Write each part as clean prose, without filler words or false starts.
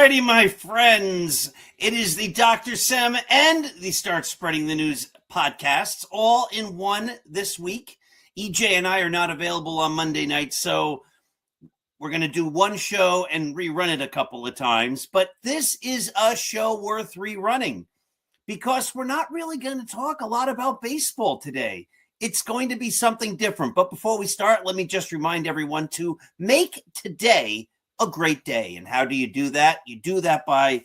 righty, my friends. It is the Dr. Sam and the Start Spreading the News podcasts all in one this week. EJ and I are not available on Monday night, so we're going to do one show and rerun it a couple of times. But this is a show worth rerunning because we're not really going to talk a lot about baseball today. It's going to be something different. But before we start, let me just remind everyone to make today a great day. And how do you do that? You do that by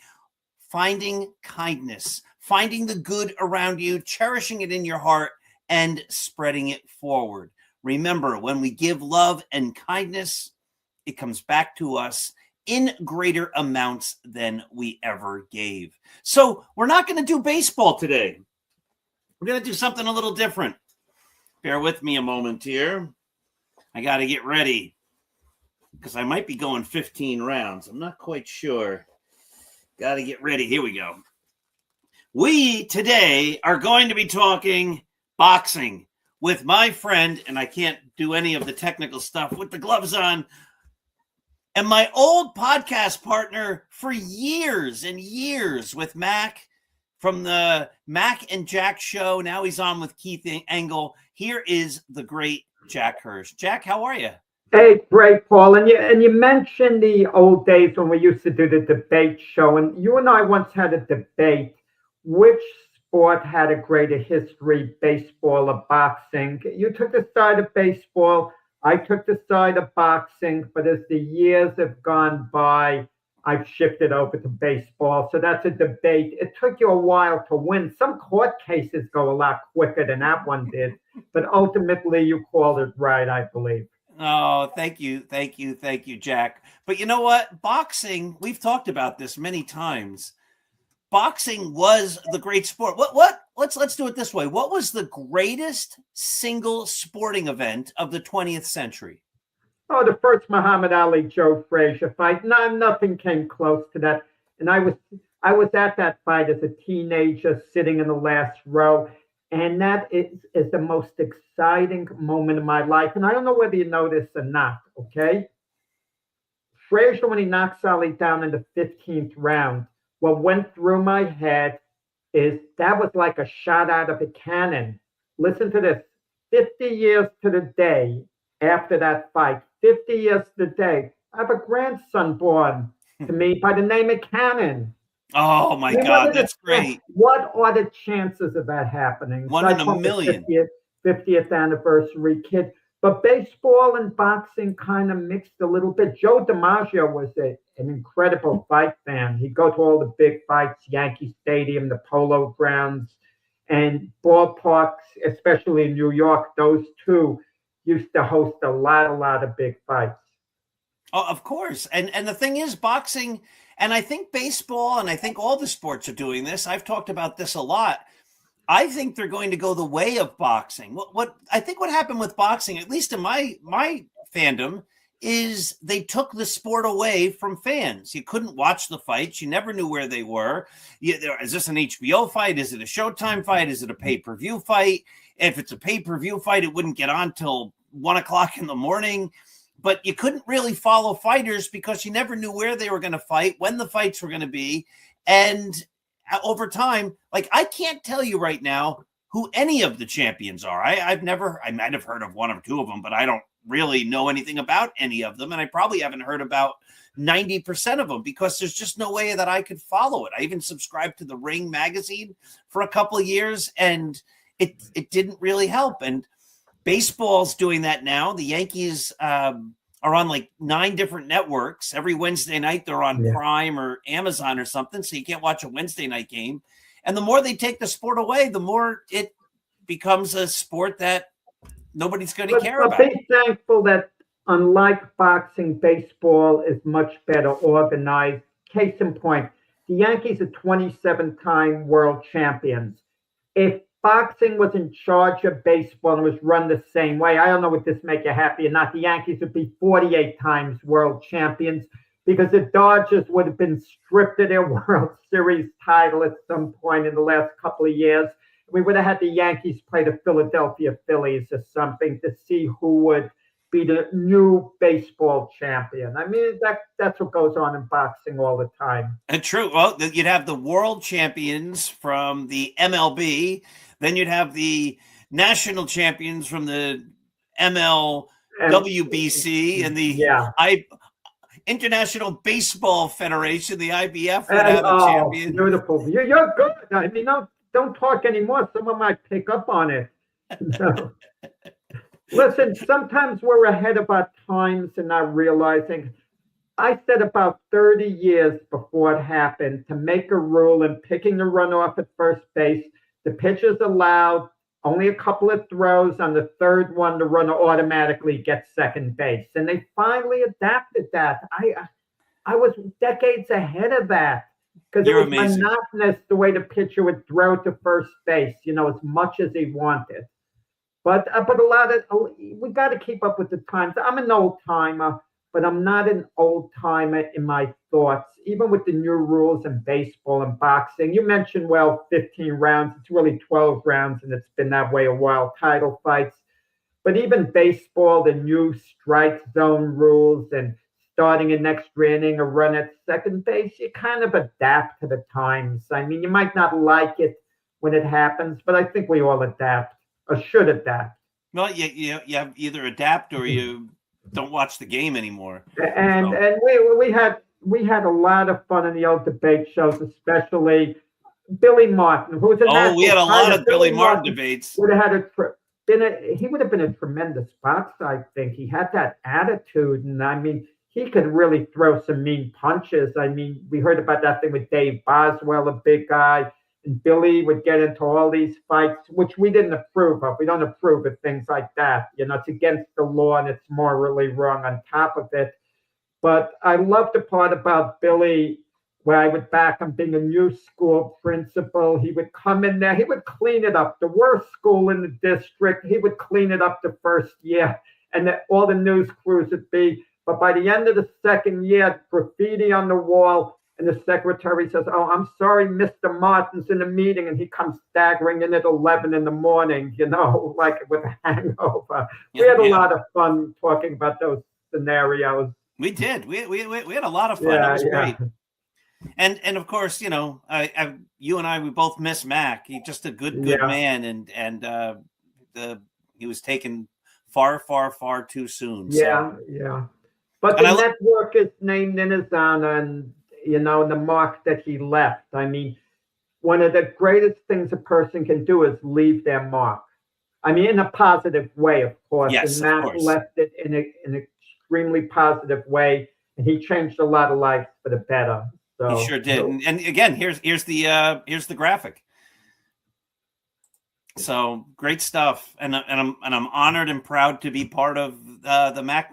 finding kindness, finding the good around you, cherishing it in your heart, and spreading it forward. Remember, when we give love and kindness, it comes back to us in greater amounts than we ever gave. So we're not going to do baseball today. We're going to do something a little different. Bear with me a moment here. I got to get ready, because I might be going 15 rounds. I'm not quite sure. Got to get ready. Here we go. We today are going to be talking boxing with my friend, and I can't do any of the technical stuff with the gloves on, and my old podcast partner for years and years with Mac from the Mac and Jack show. Now he's on with Keith Engel. Here is the great Jack Hirsch. Jack, how are you? Hey, great, Paul. And you mentioned the old days when we used to do the debate show. And you and I once had a debate. Which sport had a greater history, baseball or boxing? You took the side of baseball. I took the side of boxing. But as the years have gone by, I've shifted over to baseball. So that's a debate. It took you a while to win. Some court cases go a lot quicker than that one did. But ultimately, you called it right, I believe. Oh, thank you, Jack. But you know what? Boxing, we've talked about this many times. Boxing was the great sport. Let's do it this way. What was the greatest single sporting event of the 20th century? Oh, the first Muhammad Ali Joe Frazier fight. No, nothing came close to that. And I was at that fight as a teenager, sitting in the last row. And that is the most exciting moment of my life. And I don't know whether you know this or not, okay? Frazier, when he knocks Ali down in the 15th round, what went through my head is that was like a shot out of a cannon. Listen to this. 50 years to the day after that fight, 50 years to the day, I have a grandson born to me by the name of Cannon. Oh, my God, that's great. What are the chances of that happening? One in a million. 50th anniversary kid. But baseball and boxing kind of mixed a little bit. Joe DiMaggio was an incredible fight fan. He'd go to all the big fights, Yankee Stadium, the Polo Grounds, and ballparks, especially in New York. Those two used to host a lot of big fights. Oh, of course. And the thing is, boxing, and I think baseball, and I think all the sports are doing this. I've talked about this a lot. I think they're going to go the way of boxing. What I think what happened with boxing, at least in my fandom, is they took the sport away from fans. You couldn't watch the fights. You never knew where they were. Is this an HBO fight? Is it a Showtime fight? Is it a pay-per-view fight? If it's a pay-per-view fight, it wouldn't get on till 1 o'clock in the morning. But you couldn't really follow fighters because you never knew where they were going to fight, when the fights were going to be. And over time, like, I can't tell you right now who any of the champions are. I might have heard of one or two of them, but I don't really know anything about any of them. And I probably haven't heard about 90% of them because there's just no way that I could follow it. I even subscribed to the Ring magazine for a couple of years, and it didn't really help. And baseball's doing that now. The Yankees are on like 9 different networks. Every Wednesday night they're on Prime or Amazon or something, so you can't watch a Wednesday night game. And the more they take the sport away, the more it becomes a sport that nobody's going to care about. But be thankful that, unlike boxing, baseball is much better organized. Case in point, the Yankees are 27-time world champions. If boxing was in charge of baseball and was run the same way, I don't know if this make you happy or not, the Yankees would be 48 times world champions because the Dodgers would have been stripped of their World Series title at some point in the last couple of years. We would have had the Yankees play the Philadelphia Phillies or something to see who would be the new baseball champion. I mean, that's what goes on in boxing all the time. And true. Well, you'd have the world champions from the MLB, then you'd have the national champions from the MLWBC and the International Baseball Federation, the IBF would have a champion. Beautiful. You're good. I mean, don't talk anymore. Someone might pick up on it. No. Listen, sometimes we're ahead of our times and not realizing. I said about 30 years before it happened to make a rule in picking the runoff at first base. The pitcher's allowed only a couple of throws. On the third one, the runner automatically gets second base. And they finally adapted that. I was decades ahead of that because it was monotonous the way the pitcher would throw to first base, as much as he wanted. But we got to keep up with the times. I'm an old timer, but I'm not an old timer in my thoughts. Even with the new rules in baseball and boxing, you mentioned 15 rounds. It's really 12 rounds, and it's been that way a while. Title fights, but even baseball, the new strike zone rules and starting an extra inning, a run at second base, you kind of adapt to the times. I mean, you might not like it when it happens, but I think we all adapt. Or should adapt. Well, you have either adapt or you don't watch the game anymore. And we had a lot of fun in the old debate shows, especially Billy Martin, who was we had a lot of Billy Martin debates. He would have been a tremendous boxer, I think. He had that attitude, and I mean, he could really throw some mean punches. I mean, we heard about that thing with Dave Boswell, a big guy. And Billy would get into all these fights, which we didn't approve of. We don't approve of things like that. It's against the law and it's morally wrong on top of it. But I love the part about Billy where I would back him being a new school principal. He would come in there. He would clean it up. The worst school in the district, he would clean it up the first year. And all the news crews would be. But by the end of the second year, graffiti on the wall. And the secretary says, "Oh, I'm sorry, Mr. Martin's in a meeting," and he comes staggering in at 11 in the morning, like with a hangover. We had a lot of fun talking about those scenarios. We did. We had a lot of fun. It was great. And of course, you and I, we both miss Mac. He's just a good man, and he was taken far, far, far too soon. Yeah. But the network is named in his honor, and the mark that he left. I mean, one of the greatest things a person can do is leave their mark. I mean, in a positive way, of course. Yes, and Matt left it in an extremely positive way, and he changed a lot of lives for the better. So he sure did. And again, here's the graphic. So great stuff, and I'm honored and proud to be part of the Mac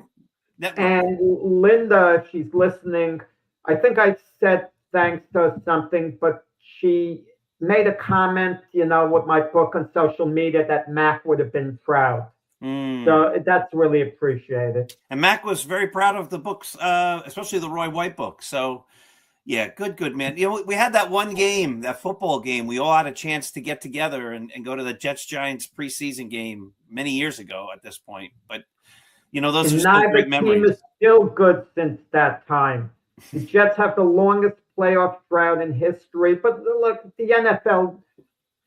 network. And Linda, if she's listening, I think I said thanks to her something, but she made a comment, with my book on social media that Mac would have been proud. So that's really appreciated. And Mac was very proud of the books, especially the Roy White book. So, yeah, good, man. We had that one game, that football game. We all had a chance to get together and go to the Jets-Giants preseason game many years ago at this point. But, those are still great memories. Neither team is still good since that time. The Jets have the longest playoff drought in history, but look, the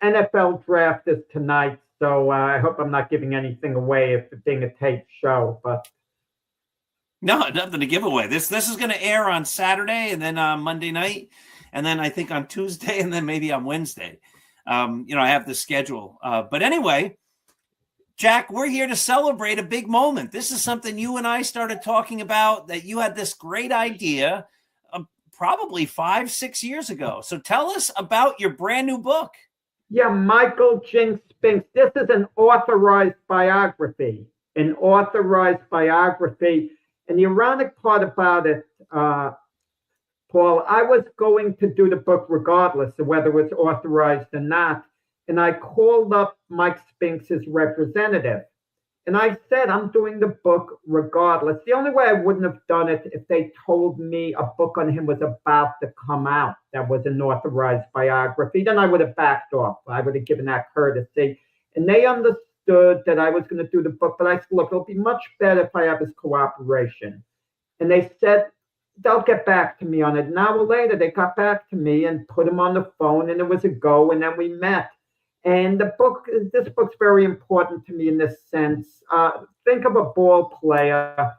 NFL draft is tonight, so I hope I'm not giving anything away if it's being a taped show. But no, nothing to give away. This is going to air on Saturday, and then on Monday night, and then I think on Tuesday, and then maybe on Wednesday. I have the schedule. But anyway, Jack, we're here to celebrate a big moment. This is something you and I started talking about, that you had this great idea probably 5-6 years ago. So tell us about your brand new book. Yeah, Michael Spinks. This is an authorized biography. And the ironic part about it, Paul, I was going to do the book regardless of whether it was authorized or not. And I called up Mike Spinks' representative. And I said, I'm doing the book regardless. The only way I wouldn't have done it if they told me a book on him was about to come out that was an authorized biography, then I would have backed off. I would have given that courtesy. And they understood understood that I was going to do the book, but I said, look, it'll be much better if I have his cooperation. And they said, they'll get back to me on it. An hour later, they got back to me and put him on the phone, and it was a go, and then we met. And this book's very important to me in this sense. Think of a ball player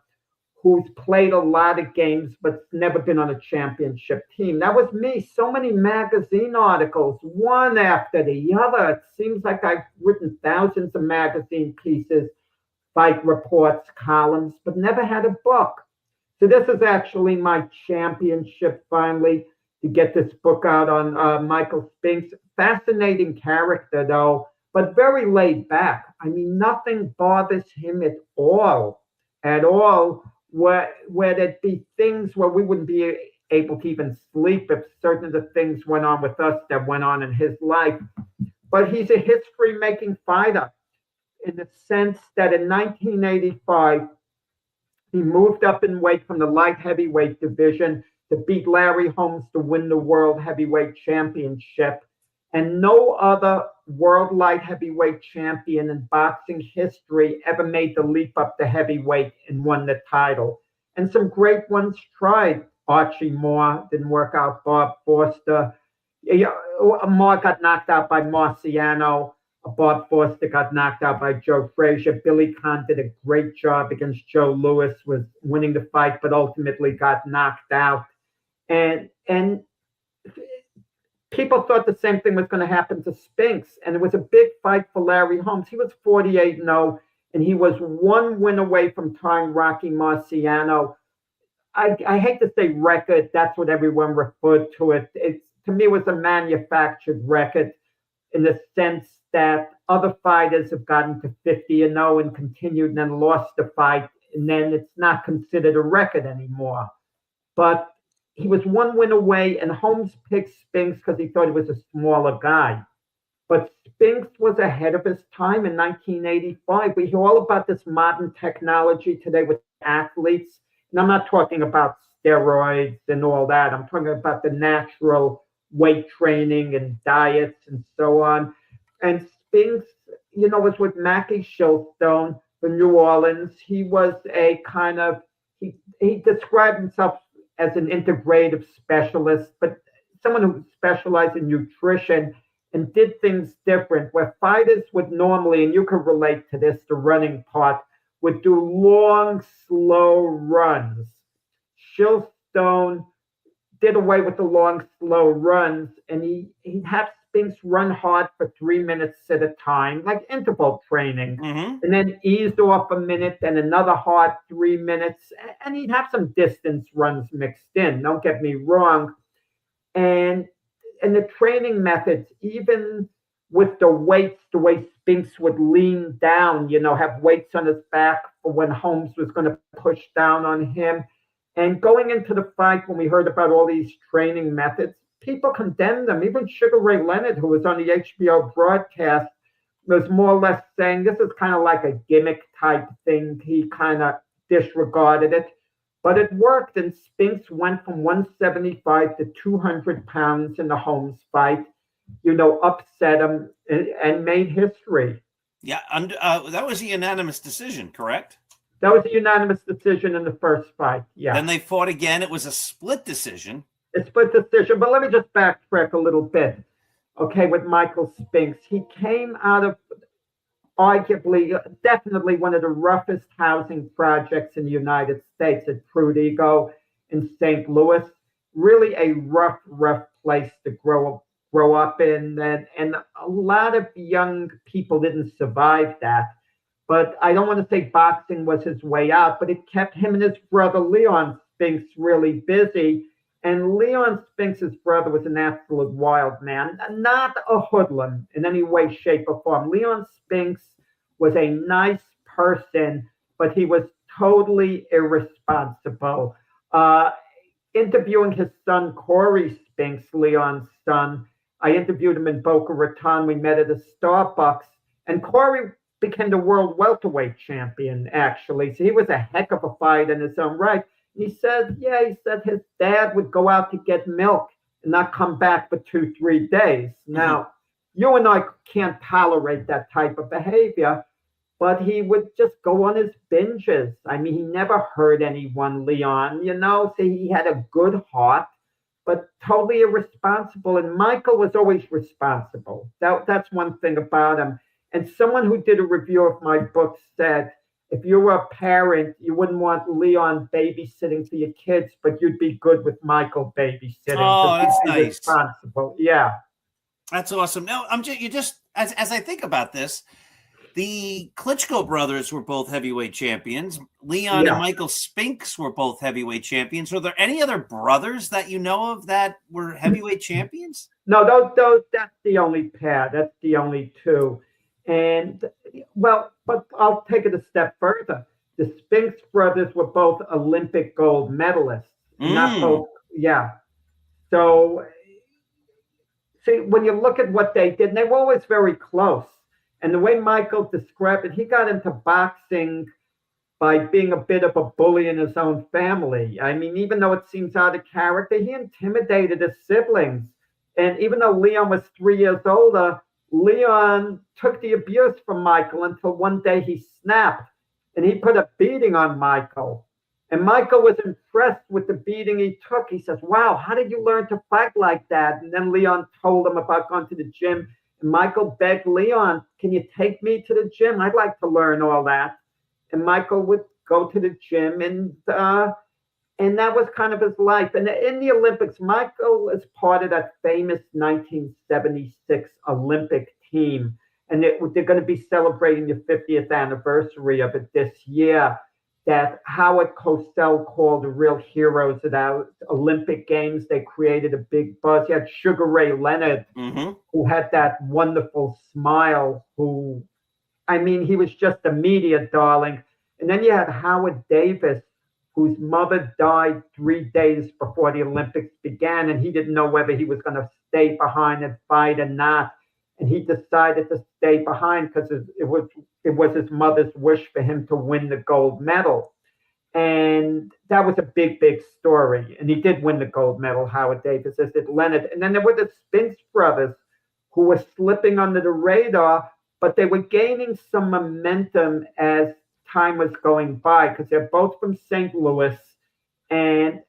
who's played a lot of games but never been on a championship team. That was me. So many magazine articles, one after the other. It seems like I've written thousands of magazine pieces, fight reports, columns, but never had a book. So this is actually my championship finally to get this book out on Michael Spinks. Fascinating character though, but very laid back. I mean, nothing bothers him at all. Where there'd be things where we wouldn't be able to even sleep if certain of the things went on with us that went on in his life. But he's a history-making fighter in the sense that in 1985, he moved up in weight from the light heavyweight division to beat Larry Holmes to win the World Heavyweight Championship. And no other world light heavyweight champion in boxing history ever made the leap up to heavyweight and won the title. And some great ones tried. Archie Moore didn't work out. Bob Foster. Moore got knocked out by Marciano. Bob Foster got knocked out by Joe Frazier. Billy Conn did a great job against Joe Louis, was winning the fight, but ultimately got knocked out. And people thought the same thing was going to happen to Spinks, and it was a big fight for Larry Holmes. He was 48-0, and he was one win away from tying Rocky Marciano. I hate to say record. That's what everyone referred to it. To me, it was a manufactured record in the sense that other fighters have gotten to 50-0 and continued and then lost the fight, and then it's not considered a record anymore. But he was one win away, and Holmes picked Spinks because he thought he was a smaller guy. But Spinks was ahead of his time in 1985. We hear all about this modern technology today with athletes. And I'm not talking about steroids and all that. I'm talking about the natural weight training and diets and so on. And Spinks, was with Mackie Shilstone from New Orleans. He was a kind of, he described himself as an integrative specialist, but someone who specialized in nutrition and did things different, where fighters would normally, and you can relate to this, the running part, would do long, slow runs. Shilstone did away with the long, slow runs, and he'd have Spinks run hard for 3 minutes at a time, like interval training, and then eased off a minute, then another hard 3 minutes, and he'd have some distance runs mixed in, don't get me wrong. And the training methods, even with the weights, the way Spinks would lean down, have weights on his back for when Holmes was going to push down on him. And going into the fight, when we heard about all these training methods, people condemned them. Even Sugar Ray Leonard, who was on the HBO broadcast, was more or less saying this is kind of like a gimmick type thing. He kind of disregarded it. But it worked, and Spinks went from 175 to 200 pounds in the Holmes fight, upset him and made history. Yeah, that was a unanimous decision, correct? That was a unanimous decision in the first fight, yeah. Then they fought again. It was a split decision. A split decision, but let me just backtrack a little bit. Okay, with Michael Spinks, he came out of arguably, definitely one of the roughest housing projects in the United States at Prudigo in St. Louis. Really a rough place to grow up in, and a lot of young people didn't survive that. But I don't want to say boxing was his way out, but it kept him and his brother Leon Spinks really busy. And Leon Spinks' brother was an absolute wild man, not a hoodlum in any way, shape, or form. Leon Spinks was a nice person, but he was totally irresponsible. Interviewing his son, Corey Spinks, Leon's son, I interviewed him in Boca Raton. We met at a Starbucks, and Corey became the world welterweight champion, actually. So he was a heck of a fight in his own right. He said his dad would go out to get milk and not come back for 2-3 days. Now, you and I can't tolerate that type of behavior, but he would just go on his binges. I mean, he never hurt anyone, Leon, so he had a good heart, but totally irresponsible. And Michael was always responsible. That's one thing about him. And someone who did a review of my book said, if you were a parent, you wouldn't want Leon babysitting for your kids, but you'd be good with Michael babysitting. Oh, that's nice. Responsible. Yeah. That's awesome. No, you just, as I think about this, the Klitschko brothers were both heavyweight champions. Leon and Michael Spinks were both heavyweight champions. Were there any other brothers that you know of that were heavyweight champions? No, those that's the only pair. That's the only two. And well, but I'll take it a step further. The Spinks brothers were both Olympic gold medalists. Not both, yeah. So see, when you look at what they did, and they were always very close. And the way Michael described it, he got into boxing by being a bit of a bully in his own family. I mean, even though it seems out of character, he intimidated his siblings. And even though Leon was 3 years older, Leon took the abuse from Michael until one day he snapped and he put a beating on Michael. And Michael was impressed with the beating he took. He says, wow, how did you learn to fight like that? And then Leon told him about going to the gym. And Michael begged Leon, can you take me to the gym? I'd like to learn all that. And Michael would go to the gym, and that was kind of his life. And in the Olympics, Michael is part of that famous 1976 Olympic team. And they're going to be celebrating the 50th anniversary of it this year, that Howard Cosell called the real heroes of that Olympic Games. They created a big buzz. You had Sugar Ray Leonard, who had that wonderful smile, he was just a media darling. And then you had Howard Davis, whose mother died 3 days before the Olympics began, and he didn't know whether he was going to stay behind and fight or not. And he decided to stay behind because it was his mother's wish for him to win the gold medal. And that was a big, big story. And he did win the gold medal, Howard Davis, as did Leonard. And then there were the Spinks brothers, who were slipping under the radar, but they were gaining some momentum as time was going by, because they're both from St. Louis, and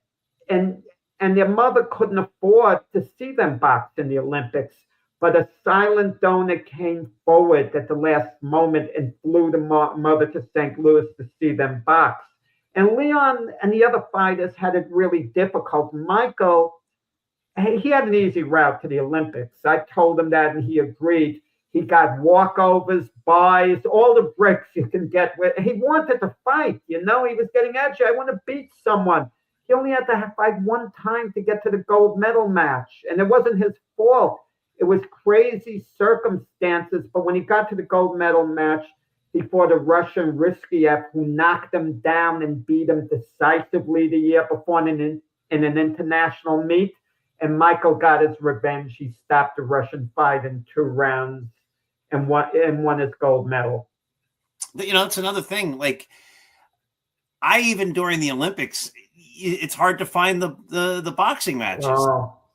their mother couldn't afford to see them box in the Olympics. But a silent donor came forward at the last moment and flew the mother to St. Louis to see them box. And Leon and the other fighters had it really difficult. Michael, he had an easy route to the Olympics. I told him that, and he agreed. He got walkovers, buys, all the bricks you can get. He wanted to fight, He was getting edgy. I want to beat someone. He only had to fight one time to get to the gold medal match. And it wasn't his fault. It was crazy circumstances. But when he got to the gold medal match, he fought a Russian Riskiev, who knocked him down and beat him decisively the year before in an international meet. And Michael got his revenge. He stopped the Russian fight in 2 rounds and won his gold medal. It's another thing. Like, I even during the Olympics, it's hard to find the boxing matches,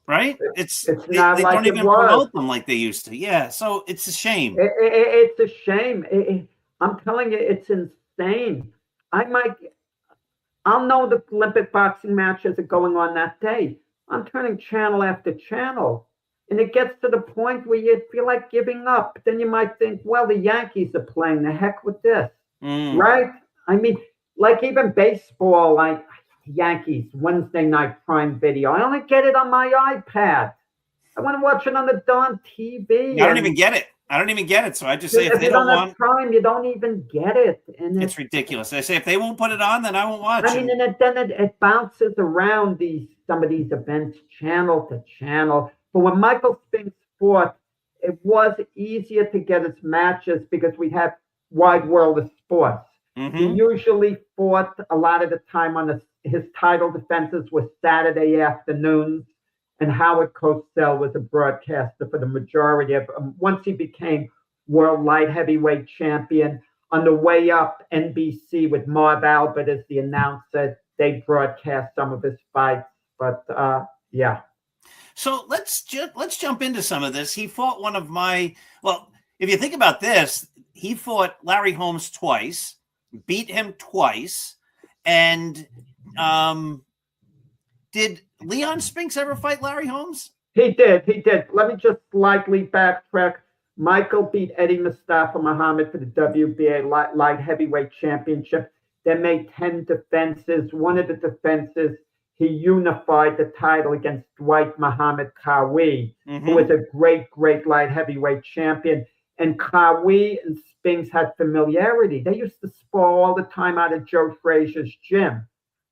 right? It's not they don't even promote them like they used to. Yeah, so it's a shame. It's a shame. I'm telling you, it's insane. I'll know the Olympic boxing matches are going on that day. I'm turning channel after channel. And it gets to the point where you feel like giving up. Then you might think, well, the Yankees are playing. The heck with this, right? I mean, like even baseball, like Yankees, Wednesday night prime video. I only get it on my iPad. I want to watch it on the darn TV. I don't even get it. So I just say if they don't want Prime, you don't even get it. And it's ridiculous. I say if they won't put it on, then I won't watch it. I mean, and then it bounces around some of these events, channel to channel. But when Michael Spinks fought, it was easier to get his matches because we had wide world of sports. He usually fought a lot of the time on his title defenses were Saturday afternoons. And Howard Cosell was a broadcaster for the majority of once he became world light heavyweight champion. On the way up, NBC with Marv Albert as the announcer, they broadcast some of his fights. But yeah. So let's jump into some of this. He fought one of my, well, if you think about this, he fought Larry Holmes twice, beat him twice, and did Leon Spinks ever fight Larry Holmes? He did. Let me just slightly backtrack. Michael beat Eddie Mustafa Muhammad for the WBA light heavyweight championship. They made 10 defenses. One of the defenses, he unified the title against Dwight Muhammad Qawi, who was a great, great light heavyweight champion. And Qawi and Spinks had familiarity. They used to spar all the time out of Joe Frazier's gym.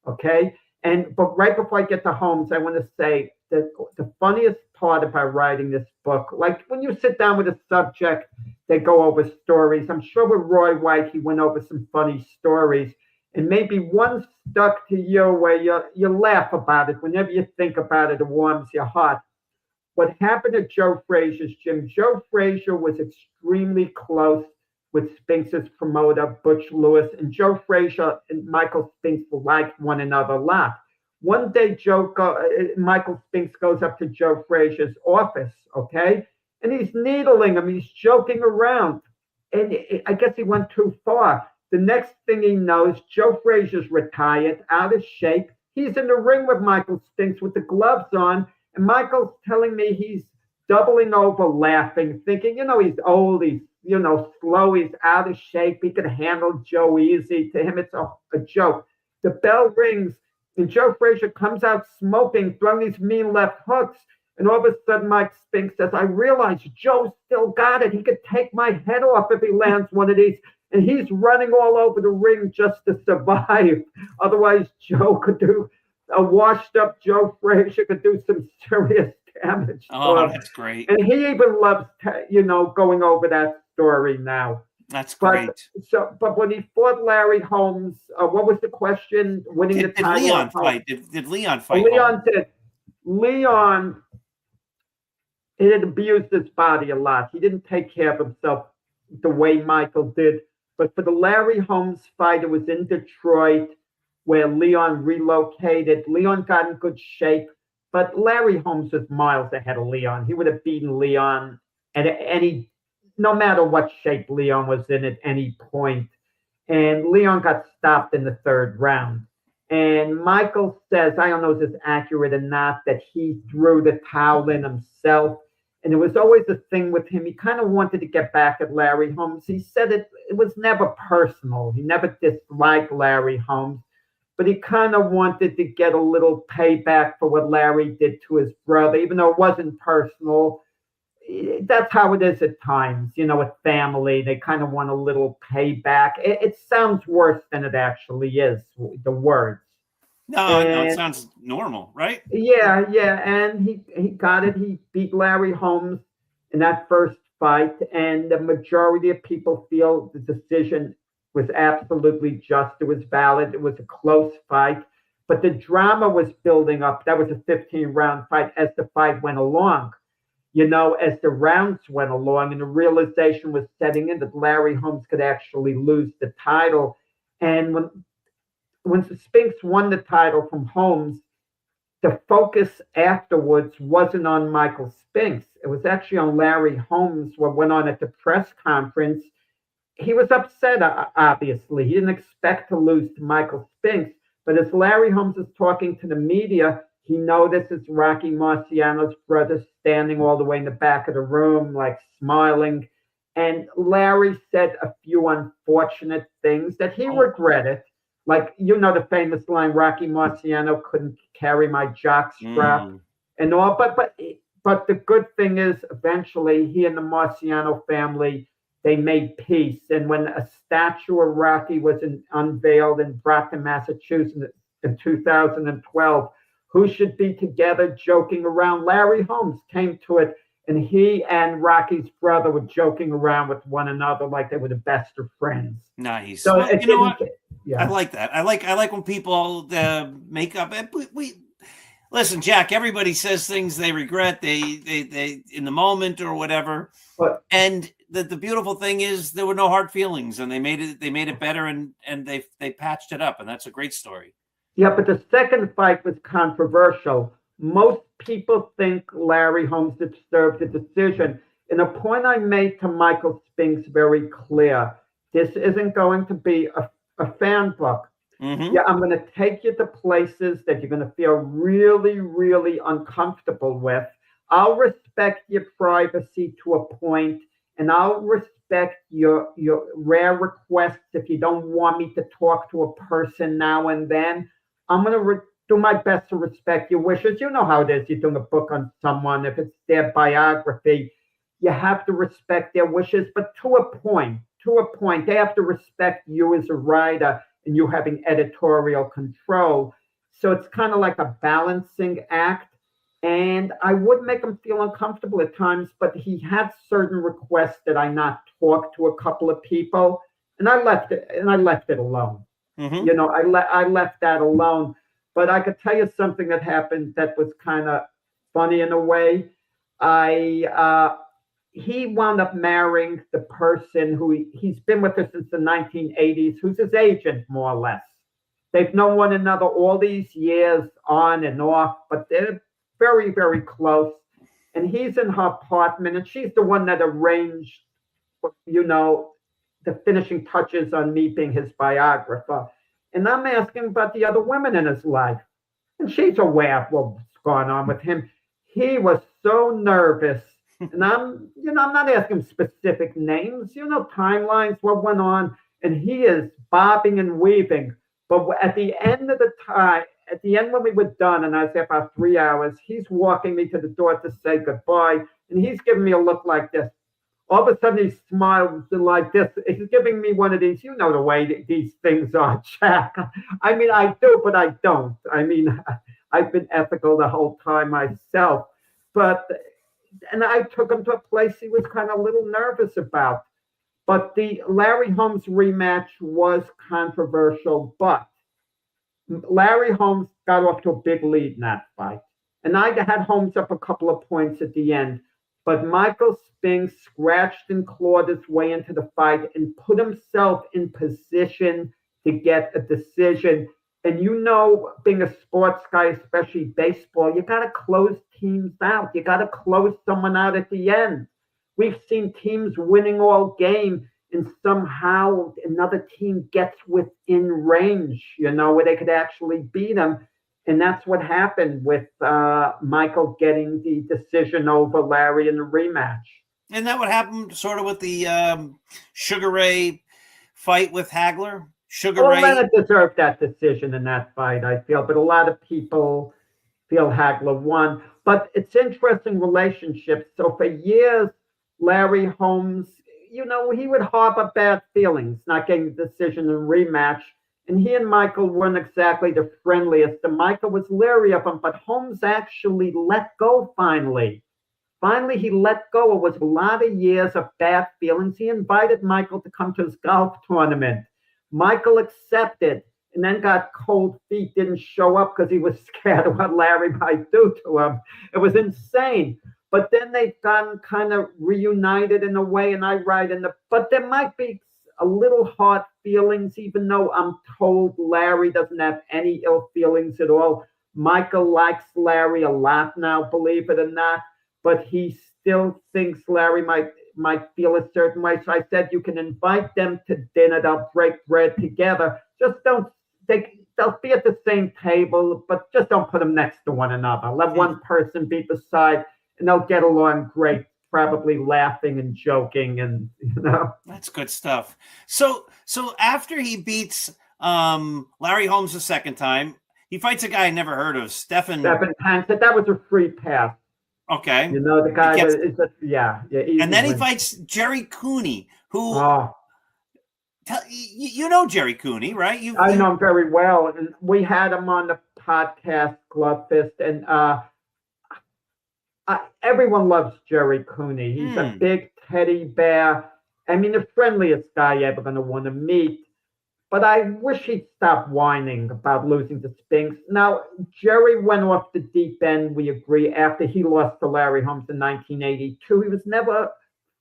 Okay? But right before I get to Holmes, I want to say that the funniest part about writing this book, like when you sit down with a subject, they go over stories. I'm sure with Roy White, he went over some funny stories. And maybe one stuck to you where you laugh about it. Whenever you think about it, it warms your heart. What happened at Joe Frazier's gym, Joe Frazier was extremely close with Spinks' promoter, Butch Lewis, and Joe Frazier and Michael Spinks liked one another a lot. One day, Michael Spinks goes up to Joe Frazier's office, okay? And he's needling him. He's joking around. And I guess he went too far. The next thing he knows, Joe Frazier's retired, out of shape. He's in the ring with Michael Spinks with the gloves on. And Michael's telling me he's doubling over laughing, thinking, he's old, he's, slow, he's out of shape. He could handle Joe easy. To him, it's a joke. The bell rings, and Joe Frazier comes out smoking, throwing these mean left hooks. And all of a sudden, Mike Spinks says, I realize Joe still got it. He could take my head off if he lands one of these. And he's running all over the ring just to survive. Otherwise, a washed-up Joe Frazier could do some serious damage. Oh, that's great. And he even loves, going over that story now. That's great. But when he fought Larry Holmes, what was the question? Winning the title. Did Leon fight? Did Leon fight? Leon did. Leon, he had abused his body a lot. He didn't take care of himself the way Michael did. But for the Larry Holmes fight, it was in Detroit where Leon relocated. Leon got in good shape, but Larry Holmes was miles ahead of Leon. He would have beaten Leon no matter what shape Leon was in at any point. And Leon got stopped in the third round. And Michael says, I don't know if this is accurate or not, that he threw the towel in himself. And it was always a thing with him. He kind of wanted to get back at Larry Holmes. He said it was never personal. He never disliked Larry Holmes, but he kind of wanted to get a little payback for what Larry did to his brother, even though it wasn't personal. That's how it is at times, with family. They kind of want a little payback. It sounds worse than it actually is, the words. No, it sounds normal, right? Yeah. And he got it. He beat Larry Holmes in that first fight. And the majority of people feel the decision was absolutely just. It was valid. It was a close fight. But the drama was building up. That was a 15-round fight as the fight went along. As the rounds went along, and the realization was setting in that Larry Holmes could actually lose the title. And when Spinks won the title from Holmes, the focus afterwards wasn't on Michael Spinks. It was actually on Larry Holmes. What went on at the press conference, he was upset, obviously. He didn't expect to lose to Michael Spinks. But as Larry Holmes is talking to the media, he notices Rocky Marciano's brother standing all the way in the back of the room, like smiling. And Larry said a few unfortunate things that he regretted. Like, the famous line, Rocky Marciano couldn't carry my jockstrap and all. But the good thing is, eventually, he and the Marciano family, they made peace. And when a statue of Rocky was unveiled in Brockton, Massachusetts in 2012, who should be together joking around? Larry Holmes came to it, and he and Rocky's brother were joking around with one another like they were the best of friends. Nice. So well, you know what? Yeah. I like that. I like when people make up. We listen, Jack. Everybody says things they regret. They in the moment or whatever. And the beautiful thing is there were no hard feelings, and they made it better, and they patched it up, and that's a great story. Yeah, but the second fight was controversial. Most people think Larry Holmes deserved the decision. And a point I made to Michael Spinks very clear, this isn't going to be a fan book. Mm-hmm. Yeah, I'm going to take you to places that you're going to feel really, really uncomfortable with. I'll respect your privacy to a point, and I'll respect your rare requests if you don't want me to talk to a person now and then. I'm going to do my best to respect your wishes. You know how it is. You're doing a book on someone. If it's their biography, you have to respect their wishes, but to a point. To a point, they have to respect you as a writer and you having editorial control. So it's kind of like a balancing act. And I would make him feel uncomfortable at times, but he had certain requests that I not talk to a couple of people, and I left it alone. Mm-hmm. You know, I left that alone. But I could tell you something that happened that was kind of funny in a way. He wound up marrying the person who he's been with her since the 1980s, who's his agent, more or less. They've known one another all these years on and off, but they're very, very close. And he's in her apartment, and she's the one that arranged, you know, the finishing touches on me being his biographer. And I'm asking about the other women in his life. And she's aware of what's going on with him. He was so nervous. And I'm not asking specific names, timelines, what went on. And he is bobbing and weaving. But at the end of the time, at the end when we were done, and I was there about 3 hours, he's walking me to the door to say goodbye. And he's giving me a look like this. All of a sudden, he smiles like this. He's giving me one of these, you know the way these things are, Jack. I mean, I do, but I don't. I mean, I've been ethical the whole time myself. And I took him to a place he was kind of a little nervous about. But the Larry Holmes rematch was controversial, but Larry Holmes got off to a big lead in that fight. And I had Holmes up a couple of points at the end. But Michael Spinks scratched and clawed his way into the fight and put himself in position to get a decision. And being a sports guy, especially baseball, you got to close teams out. You got to close someone out at the end. We've seen teams winning all game, and somehow another team gets within range, where they could actually beat them. And that's what happened with Michael getting the decision over Larry in the rematch. And that would happen sort of with the Sugar Ray fight with Hagler. Ray. Leonard deserved that decision in that fight, I feel. But a lot of people feel Hagler won. But it's interesting relationships. So for years, Larry Holmes, he would harbor bad feelings, not getting the decision in the rematch. And he and Michael weren't exactly the friendliest. And Michael was leery of him, but Holmes actually let go finally. Finally, he let go. It was a lot of years of bad feelings. He invited Michael to come to his golf tournament. Michael accepted and then got cold feet, didn't show up because he was scared of what Larry might do to him. It was insane. But then they've gotten kind of reunited in a way, and I write but there might be a little hard feelings, even though I'm told Larry doesn't have any ill feelings at all. Michael likes Larry a lot now, believe it or not, but he still thinks Larry might feel a certain way. So I said, you can invite them to dinner. They'll break bread together. Just they'll be at the same table, but just don't put them next to one another. Let one person be beside, and they'll get along great. Probably laughing and joking, and that's good stuff. So after he beats Larry Holmes the second time, he fights a guy I never heard of, Stephen Tank. That was a free pass. Okay, the guy is yeah. And then he fights Jerry Cooney, who Jerry Cooney, right? I know him very well, and we had him on the podcast Glove Fist, and everyone loves Jerry Cooney. He's a big teddy bear. I mean, the friendliest guy you're ever going to want to meet. But I wish he'd stop whining about losing to Spinks. Now, Jerry went off the deep end, we agree, after he lost to Larry Holmes in 1982. He was never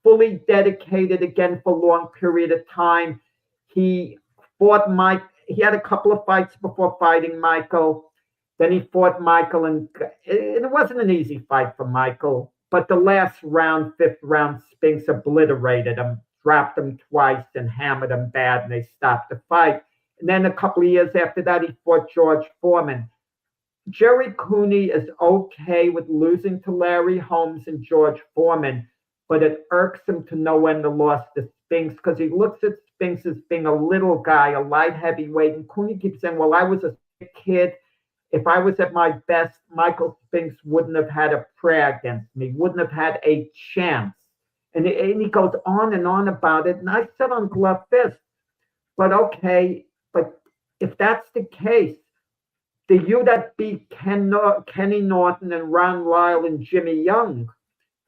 fully dedicated again for a long period of time. He fought Mike. He had a couple of fights before fighting Michael. Then he fought Michael, and it wasn't an easy fight for Michael. but the last round, fifth round, Spinks obliterated him, dropped him twice, and hammered him bad, and they stopped the fight. And then a couple of years after that, he fought George Foreman. Jerry Cooney is okay with losing to Larry Holmes and George Foreman, but it irks him to no end the loss to Spinks because he looks at Spinks as being a little guy, a light heavyweight. And Cooney keeps saying, well, I was a kid. If I was at my best, Michael Spinks wouldn't have had a prayer against me, wouldn't have had a chance. And he goes on and on about it. And I said on Glove Fist, but okay, but if that's the case, the you that beat Kenny Norton and Ron Lyle and Jimmy Young,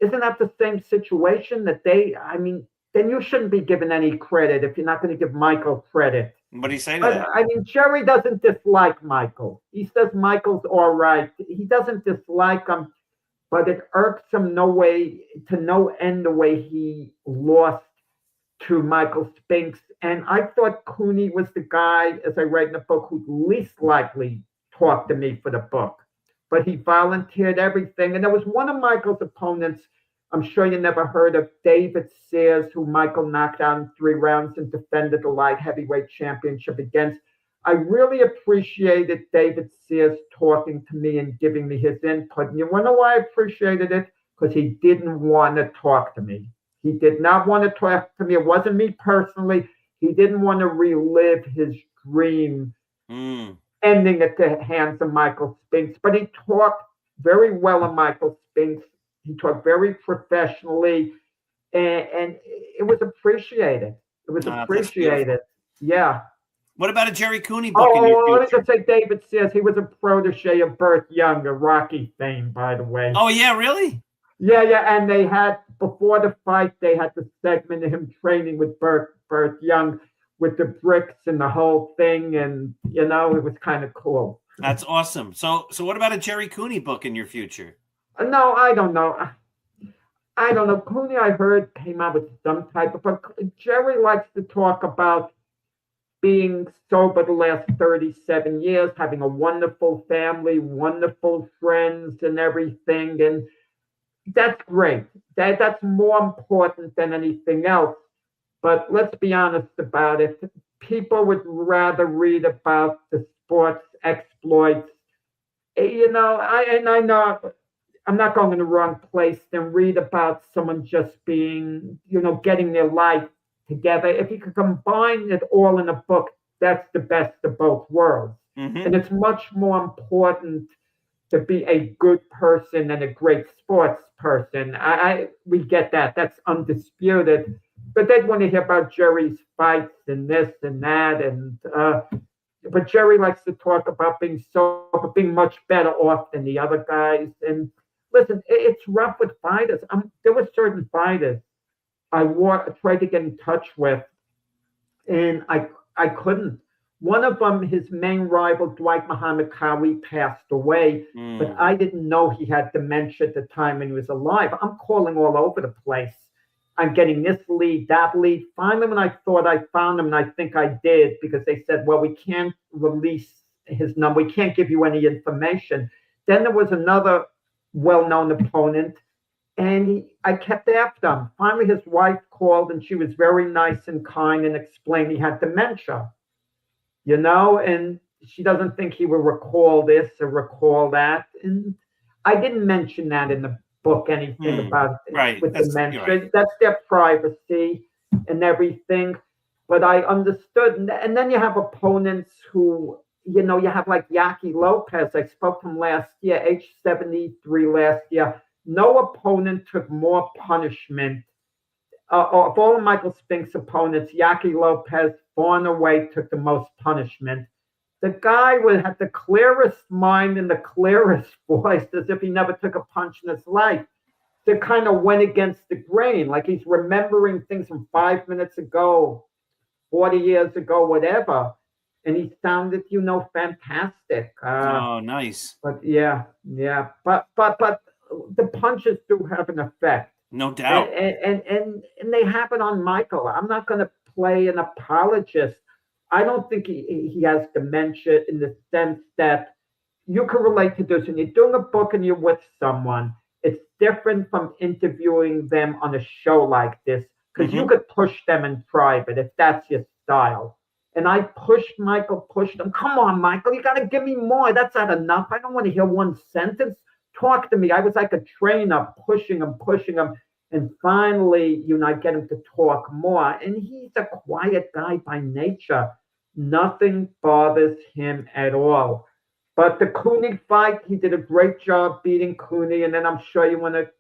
isn't that the same situation that then you shouldn't be given any credit if you're not going to give Michael credit. What do you say to that? I mean, Jerry doesn't dislike Michael. He says Michael's all right. He doesn't dislike him, but it irks him no end the way he lost to Michael Spinks. And I thought Cooney was the guy, as I read in the book, who'd least likely talk to me for the book. But he volunteered everything. And there was one of Michael's opponents, I'm sure you never heard of, David Sears, who Michael knocked out in 3 rounds and defended the light heavyweight championship against. I really appreciated David Sears talking to me and giving me his input. And you want to know why I appreciated it? Because he didn't want to talk to me. He did not want to talk to me. It wasn't me personally. He didn't want to relive his dream ending at the hands of Michael Spinks. But he talked very well of Michael Spinks. He talked very professionally, and it was appreciated. It was appreciated. Yeah. What about a Jerry Cooney book in your future? Let me just say David Sears. He was a protege of Burt Young, a Rocky fame, by the way. Oh, yeah, really? Yeah, and they had, before the fight, they had the segment of him training with Burt Young with the bricks and the whole thing, and, it was kind of cool. That's awesome. So what about a Jerry Cooney book in your future? No, I don't know. Cooney, I heard, came out with some type of book. Jerry likes to talk about being sober the last 37 years, having a wonderful family, wonderful friends and everything. And that's great. That's more important than anything else. But let's be honest about it. People would rather read about the sports exploits. I know I'm not going in the wrong place than read about someone just being, getting their life together. If you could combine it all in a book, that's the best of both worlds. Mm-hmm. And it's much more important to be a good person and a great sports person. We get that. That's undisputed. But they'd want to hear about Jerry's fights and this and that. But Jerry likes to talk about being much better off than the other guys. And listen, it's rough with fighters. There were certain fighters I tried to get in touch with, and I couldn't. One of them, his main rival, Dwight Muhammad Qawi, passed away, but I didn't know he had dementia at the time when he was alive. I'm calling all over the place. I'm getting this lead, that lead. Finally, when I thought I found him, and I think I did, because they said, well, we can't release his number. We can't give you any information. Then there was another well-known opponent, and I kept after him. Finally, his wife called, and she was very nice and kind and explained he had dementia, and she doesn't think he will recall this or recall that. And I didn't mention that in the book, anything about it with dementia. Right. That's their privacy and everything. But I understood. And then you have opponents who, you have like Yaki Lopez. I spoke to him last year, age 73 last year. No opponent took more punishment. Of all of Michael Spinks' opponents, Yaki Lopez far and away took the most punishment. The guy had the clearest mind and the clearest voice, as if he never took a punch in his life. That kind of went against the grain, like he's remembering things from 5 minutes ago, 40 years ago, whatever. And he sounded, fantastic. Oh, nice. But yeah. But the punches do have an effect. No doubt. And they happen on Michael. I'm not going to play an apologist. I don't think he has dementia in the sense that you can relate to this. When you're doing a book and you're with someone, it's different from interviewing them on a show like this, because you could push them in private if that's your style. And I pushed Michael, pushed him. Come on, Michael, you got to give me more. That's not enough. I don't want to hear one sentence. Talk to me. I was like a trainer, pushing him, pushing him. And finally, I get him to talk more. And he's a quiet guy by nature. Nothing bothers him at all. But the Cooney fight, he did a great job beating Cooney. And then I'm sure you want to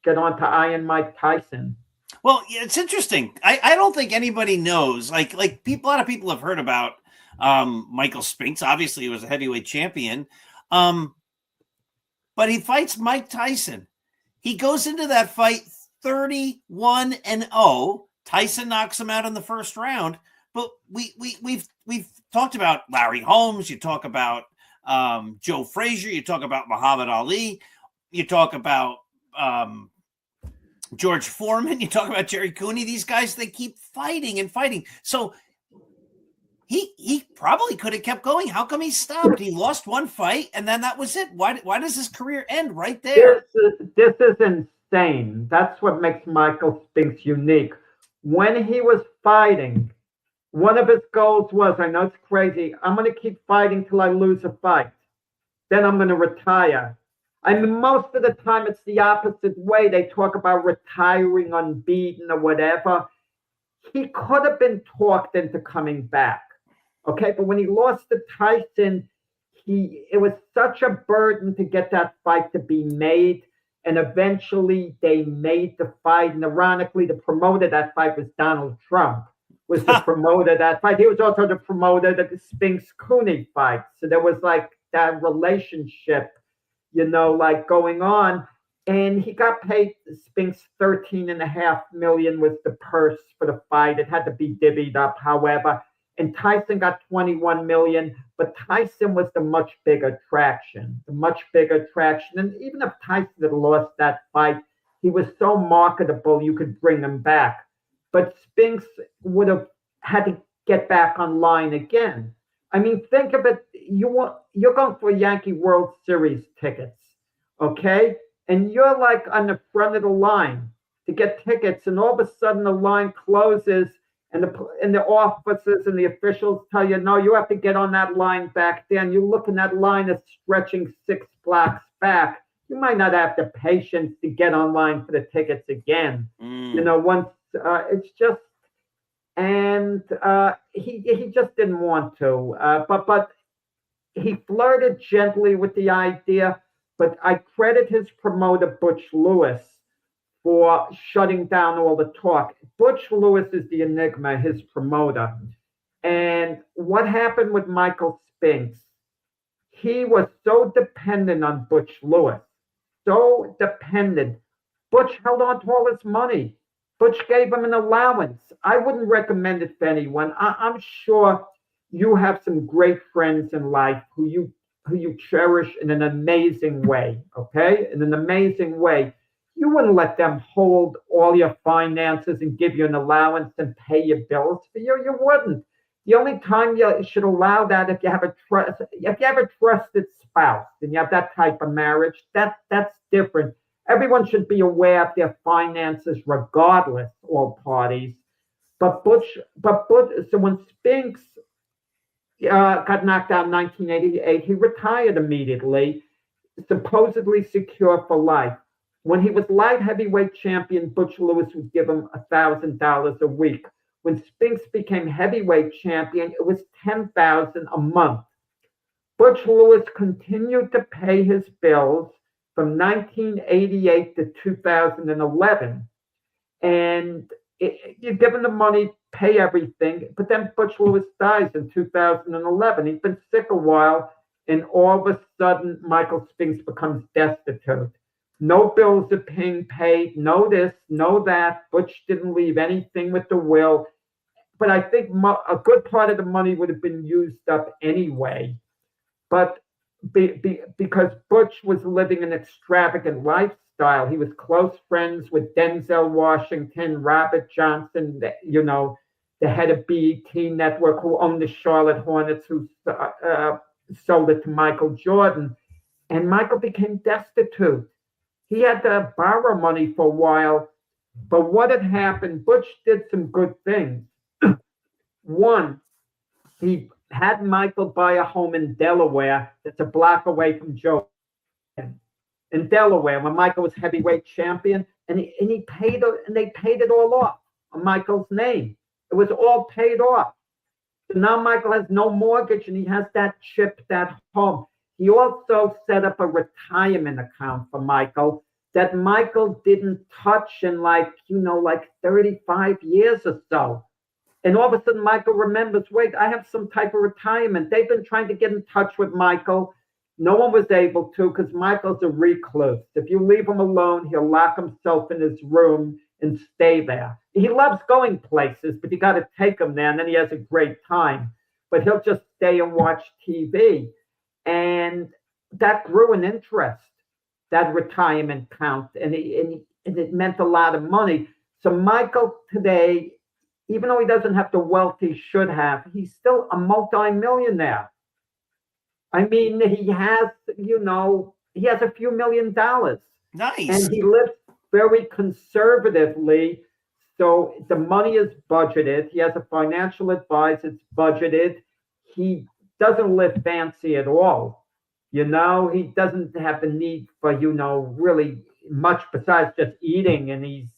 get on to Iron Mike Tyson. Well, yeah, it's interesting. I don't think anybody knows. Like people, a lot of people have heard about Michael Spinks. Obviously, he was a heavyweight champion. But he fights Mike Tyson. He goes into that fight 31-0. Tyson knocks him out in the first round. But we've talked about Larry Holmes. You talk about Joe Frazier. You talk about Muhammad Ali. You talk about George Foreman. You talk about Jerry Cooney. These guys, they keep fighting and fighting. So he probably could have kept going. How come he stopped? He lost one fight, and then that was it. Why does his career end right there? This is insane. That's what makes Michael Spinks unique. When he was fighting, one of his goals was, I know it's crazy, I'm going to keep fighting till I lose a fight. Then I'm going to retire. I mean, most of the time it's the opposite way. They talk about retiring unbeaten or whatever. He could have been talked into coming back. Okay, but when he lost to Tyson, it was such a burden to get that fight to be made. And eventually they made the fight. And ironically, the promoter of that fight was Donald Trump, was the promoter of that fight. He was also the promoter of the Spinks-Cooney fight. So there was like that relationship, like going on. And he got paid, Spinks, $13.5 million was the purse for the fight. It had to be divvied up, however. And Tyson got $21 million, but Tyson was the much bigger attraction, And even if Tyson had lost that fight, he was so marketable, you could bring him back. But Spinks would have had to get back online again. I mean, think of it. You're going for Yankee World Series tickets, okay? And you're like on the front of the line to get tickets, and all of a sudden the line closes, and the officers and the officials tell you, no, you have to get on that line back there. And you look, and that line is stretching 6 blocks back. You might not have the patience to get online for the tickets again. Once it's just, and he just didn't want to. But he flirted gently with the idea. But I credit his promoter, Butch Lewis, for shutting down all the talk. Butch Lewis is the enigma, his promoter. And what happened with Michael Spinks? He was so dependent on Butch Lewis, so dependent. Butch held on to all his money. Butch gave him an allowance. I wouldn't recommend it for anyone. I'm sure you have some great friends in life who you cherish in an amazing way, okay? In an amazing way. You wouldn't let them hold all your finances and give you an allowance and pay your bills for you. You wouldn't. The only time you should allow that if you have a trusted spouse and you have that type of marriage, that's different. Everyone should be aware of their finances regardless, all parties. But so when Spinks got knocked out in 1988, he retired immediately, supposedly secure for life. When he was light heavyweight champion, Butch Lewis would give him $1,000 a week. When Spinks became heavyweight champion, it was $10,000 a month. Butch Lewis continued to pay his bills from 1988 to 2011. And you give him the money, pay everything, but then Butch Lewis dies in 2011. He's been sick a while, and all of a sudden, Michael Spinks becomes destitute. No bills are being paid, no this, no that. Butch didn't leave anything with the will. But I think a good part of the money would have been used up anyway. But because Butch was living an extravagant lifestyle, he was close friends with Denzel Washington, Robert Johnson, the head of BET Network, who owned the Charlotte Hornets, who sold it to Michael Jordan. And Michael became destitute. he had to borrow money for a while. But what had happened, Butch did some good things. One, he had Michael buy a home in Delaware that's a block away from Joe in Delaware when Michael was heavyweight champion, and he paid it, and they paid it all off on Michael's name. It was all paid off. So now Michael has no mortgage, and he has that chip, that home. He also set up a retirement account for Michael that Michael didn't touch in like 35 years or so. And all of a sudden, Michael remembers, wait, I have some type of retirement. They've been trying to get in touch with Michael. No one was able to because Michael's a recluse. If you leave him alone, he'll lock himself in his room and stay there. He loves going places, but you got to take him there, and then he has a great time. But he'll just stay and watch TV. And that grew in interest, that retirement account, and it meant a lot of money. So Michael today, even though he doesn't have the wealth he should have, he's still a multi-millionaire. I mean, he has a few $1 million. Nice. And he lives very conservatively. So the money is budgeted. He has a financial advisor, it's budgeted. He doesn't live fancy at all. He doesn't have the need for, really much besides just eating. And he's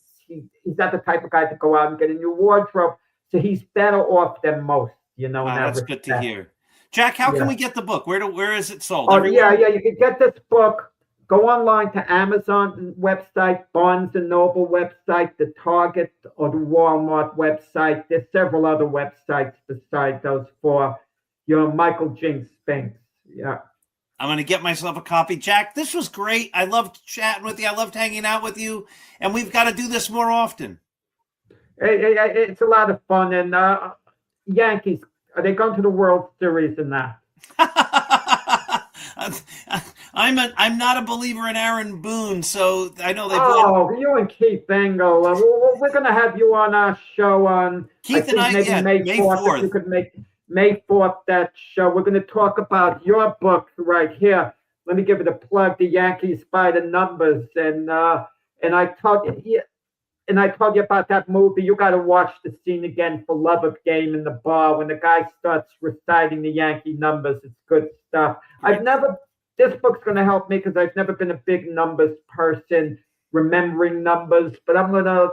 not the type of guy to go out and get a new wardrobe. So he's better off than most, Wow, that's good to hear. Jack, how can we get the book? Where is it sold? Everywhere? Yeah. You can get this book. Go online to Amazon website, Barnes & Noble website, the Target or the Walmart website. There's several other websites besides those for Michael Spinks. Yeah. I'm going to get myself a copy. Jack, this was great. I loved chatting with you. I loved hanging out with you. And we've got to do this more often. It's a lot of fun. And Yankees, are they going to the World Series in that? I'm not a believer in Aaron Boone, so I know they've won. You and Keith Engel. We're going to have you on our show on Keith and I, May 4th. If you could make May 4th that show. We're going to talk about your book right here. Let me give it a plug. The Yankees by the Numbers, and I told you about that movie. You got to watch the scene again for love of game in the bar when the guy starts reciting the Yankee numbers. It's good stuff. This book's going to help me because I've never been a big numbers person, remembering numbers, but I'm going to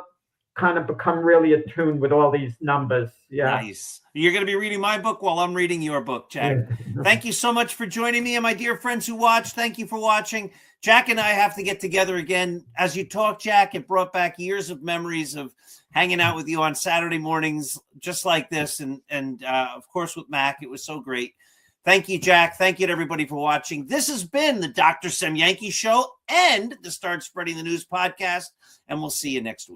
kind of become really attuned with all these numbers. Yeah. Nice. You're going to be reading my book while I'm reading your book, Jack. Yeah. Thank you so much for joining me. And my dear friends who watch, thank you for watching. Jack and I have to get together again. As you talk, Jack, it brought back years of memories of hanging out with you on Saturday mornings, just like this. And of course, with Mac, it was so great. Thank you, Jack. Thank you to everybody for watching. This has been the Dr. Sem Yankee Show and the Start Spreading the News podcast. And we'll see you next week.